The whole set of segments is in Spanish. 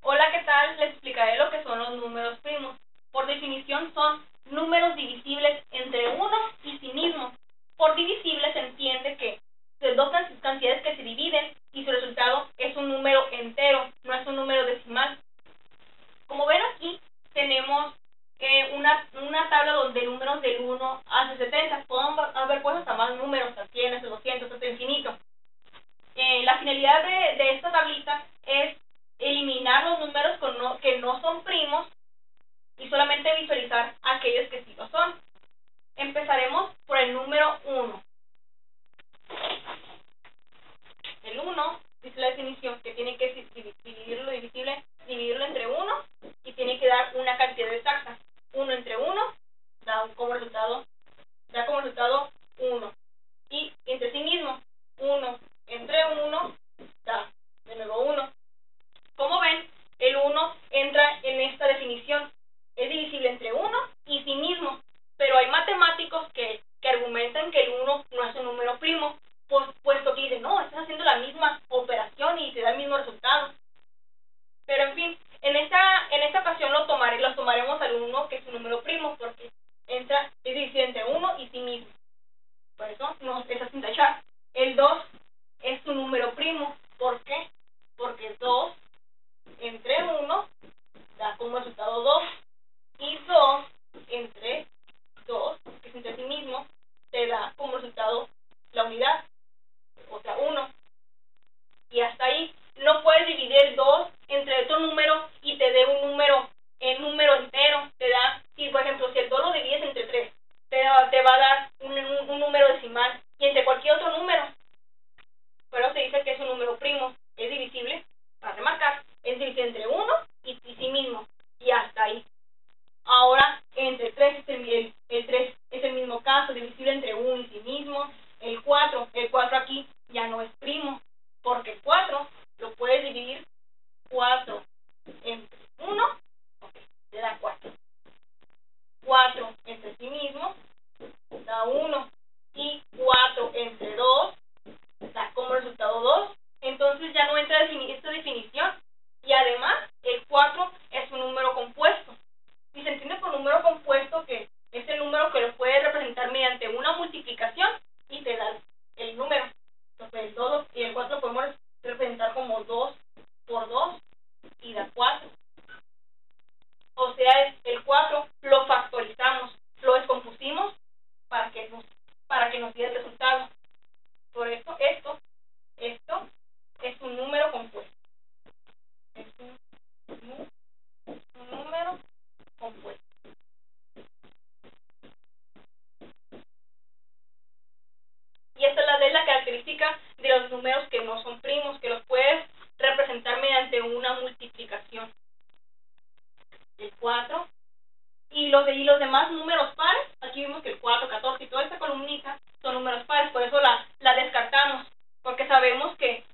Hola, ¿qué tal? Les explicaré lo que son los números primos. Por definición son números divisibles entre uno y sí mismo. Por divisible se entiende que son dos cantidades que se dividen y su resultado es un número entero, no es un número decimal. Como ven aquí, tenemos una tabla donde números del 1 hasta 70. Pueden haber pues hasta más números, hasta 100, hasta 200, hasta infinito. La finalidad de esta tablita es eliminar los números que no son primos y solamente visualizar aquellos que sí lo son. Empezaremos por el número 1. El 1, dice la definición, que tiene que dividir lo divisible, dividirlo entre 1 y tiene que dar una cantidad exacta. 1 entre 1 da como resultado 1. Y entre sí mismo, 1 entre 1 da de nuevo 1. Como ven, el 1 entra en esta definición. Es divisible entre 1 y sí mismo. Pero hay matemáticos que argumentan que el 1 no es un número primo, puesto que dicen, no, estás haciendo la misma operación y te da el mismo resultado. Pero en fin, en esta ocasión los tomaremos al 1, que es un número primo, porque es divisible entre 1 y sí mismo. Por eso no está sin tachar. El 2 es un número primo. ¿Por qué? Porque 2 entre 1 da como resultado 2. Y 2 entre 2, que es entre sí mismo, te da como resultado la unidad, o sea, 1. Y hasta ahí. No puedes dividir el 2 entre otro número y te dé un número entero. Te da, si por ejemplo, si el 2 lo divides entre 3, te va a dar un número decimal, y entre cualquier otro número. Pero se dice que es un número primo. Es divisible, para remarcar, es divisible entre 1 y sí mismo. Y hasta ahí. Ahora, entre 3 el 3 es el mismo caso, divisible entre 1 y sí mismo. El 4 aquí ya no es primo, porque el 4 lo puedes dividir 4 entre 1, te da 4. 4 entre sí mismo da 1. Y 4 entre 2 da como resultado 2. Entonces ya no entra esta definición. Y además, el 4 es un número compuesto. Y se entiende por número compuesto que es el número que lo puedes representar mediante una multiplicación y te da el número. Entonces el 2 y el 4 lo podemos representar como 2 por 2 y da 4. O sea, el 4 lo factorizamos, lo descompusimos para que nos dé el resultado. Por eso esto es un número compuesto. Es un número compuesto. Y esta es la característica de los números que no son primos, que los puedes representar mediante una multiplicación. El 4 y los demás números pares, aquí vimos que el 4, 14 y toda esta columnita son números pares, por eso la descartamos, porque sabemos que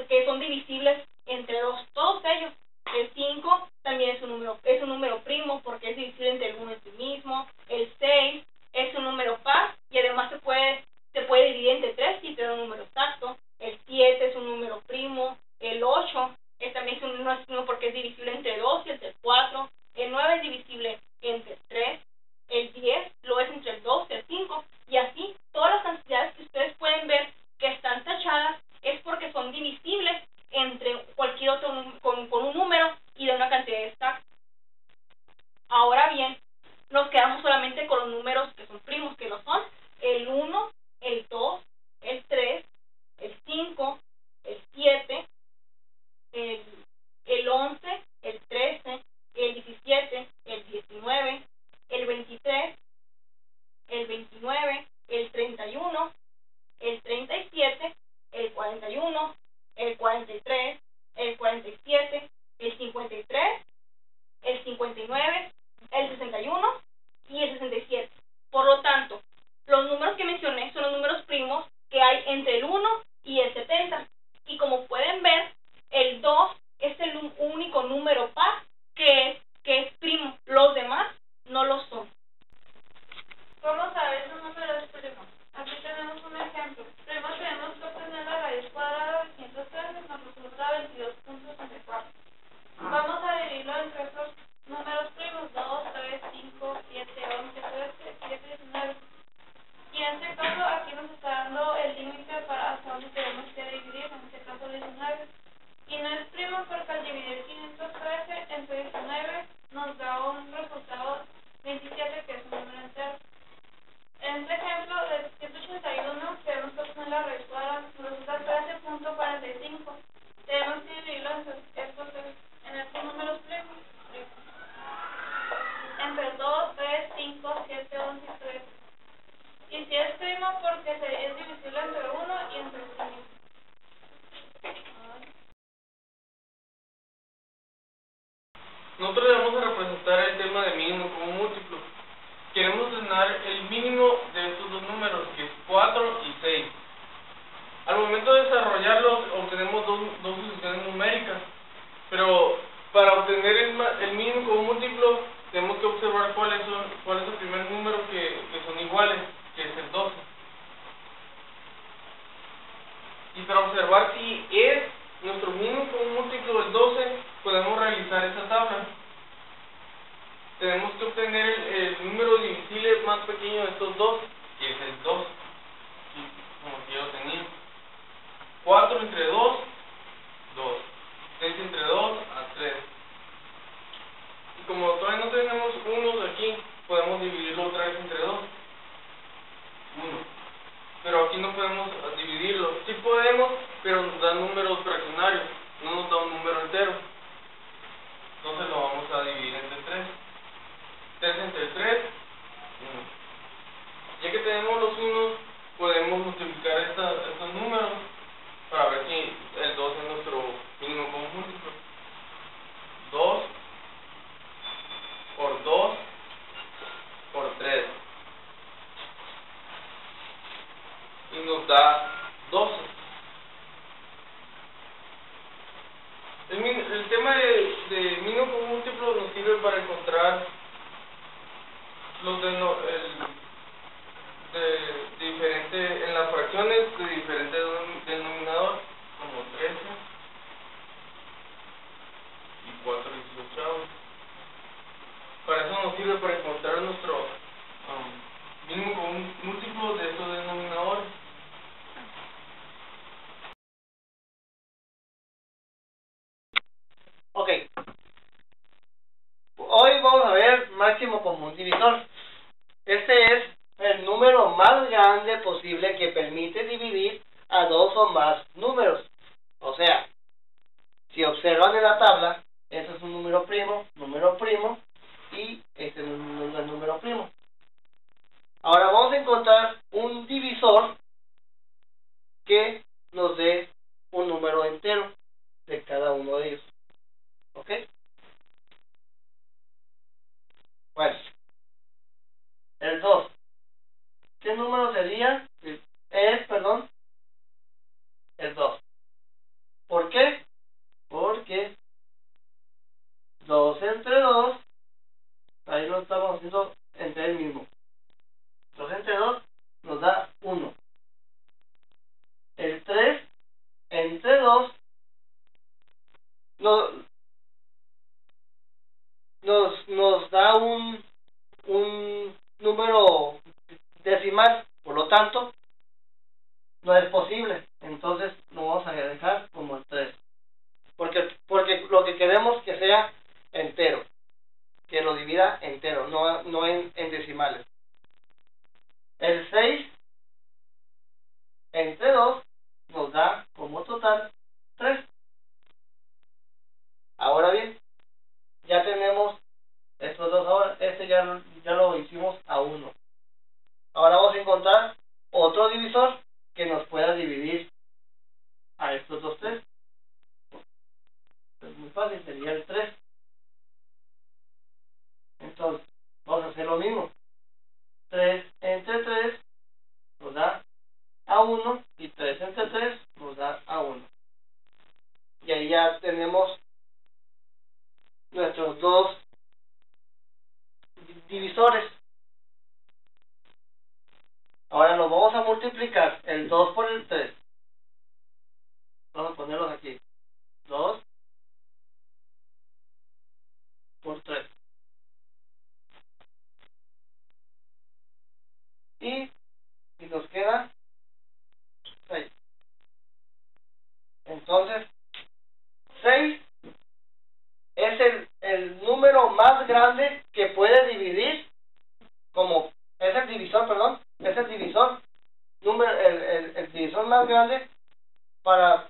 que son divisibles entre 2, todos ellos. El 5 también es un número primo, porque es divisible entre el 1 y sí mismo. El 6 es un número par y además se puede dividir entre 3 si te da un número exacto. El 7 es un número primo. El 8 también no es primo porque es divisible entre 2 y entre 4. El 9 es divisible entre 3. El 10 lo es entre el 2 y el 5. Y así, todas las cantidades que ustedes pueden ver que están tachadas es porque son divisibles entre cualquier otro con un número y de una cantidad exacta. Ahora bien, nos quedamos solamente con los números que son primos, que lo son el 1, el 2, el 3, el 5, el 7, el 11, el 13, el 17, el 19, el 23, el 29, el 31, el 37, el 41, el 43, el 47, el 53, el 59, el 61 y el 67. Por lo tanto, los números que mencioné son los números primos mínimo de estos dos números, que es 4 y 6. Al momento de desarrollarlos obtenemos dos sucesiones numéricas, pero para obtener el mínimo común múltiplo tenemos que observar cuál es el primer número que son iguales, que es el 12. Y para observar si es nuestro mínimo común múltiplo el 12, podemos realizar esa tabla. Tenemos que obtener el número divisible más pequeño de estos dos, que es el 2, como que yo lo tenía. 4 entre 2, 2. 6 entre 2, a 3. Y como todavía no tenemos unos aquí, podemos dividirlo otra vez entre 2. 1. Pero aquí no podemos dividirlo. Sí podemos, pero nos dan números fraccionarios, no nos da un número entero. Entonces lo vamos a dividir entre 3. 3 entre 3, 1. Ya que tenemos los unos, podemos multiplicar estos números para ver si el 2 es nuestro mínimo común múltiplo. 2 por 2 por 3. Y nos da 12. El tema de mínimo común múltiplo nos sirve para encontrar los en las fracciones de diferente denominador, como 13 y 4 18. Para eso nos sirve para encontrar nuestro mínimo común múltiplo de estos denominadores. Ok. Hoy vamos a ver máximo común divisor. Este es el número más grande posible que permite dividir a dos o más números. O sea, si observan en la tabla, este es un número primo, y este es un número primo. Ahora vamos a encontrar un divisor que nos dé un número entero de cada uno de ellos. ¿Ok? Bueno, el 2. ¿Qué número sería? Perdón, el 2. ¿Por qué? Porque 2 entre 2, ahí lo estamos haciendo entre el mismo. 2 entre 2 nos da 1. El 3 entre 2 nos da un número decimal, por lo tanto no es posible, entonces lo vamos a dejar como el 3, porque lo que queremos que sea entero, que lo divida entero, no en decimales. El 6 entre 2 nos da como total 3. Ahora bien, ya tenemos estos dos. Ahora ya lo hicimos a 1. Ahora vamos a encontrar otro divisor que nos pueda dividir a estos dos 3. Es muy fácil, sería el 3. Entonces vamos a hacer lo mismo. 3 entre 3 nos da a 1 y 3 entre 3 nos da a 1. Y ahí ya tenemos nuestros dos divisores. Ahora lo vamos a multiplicar el 2 por el 3. Vamos a ponerlos aquí. 2 por 3. Y nos queda 6. Entonces, 6 es el número más grande que puede dividir, como es el divisor, el divisor más grande para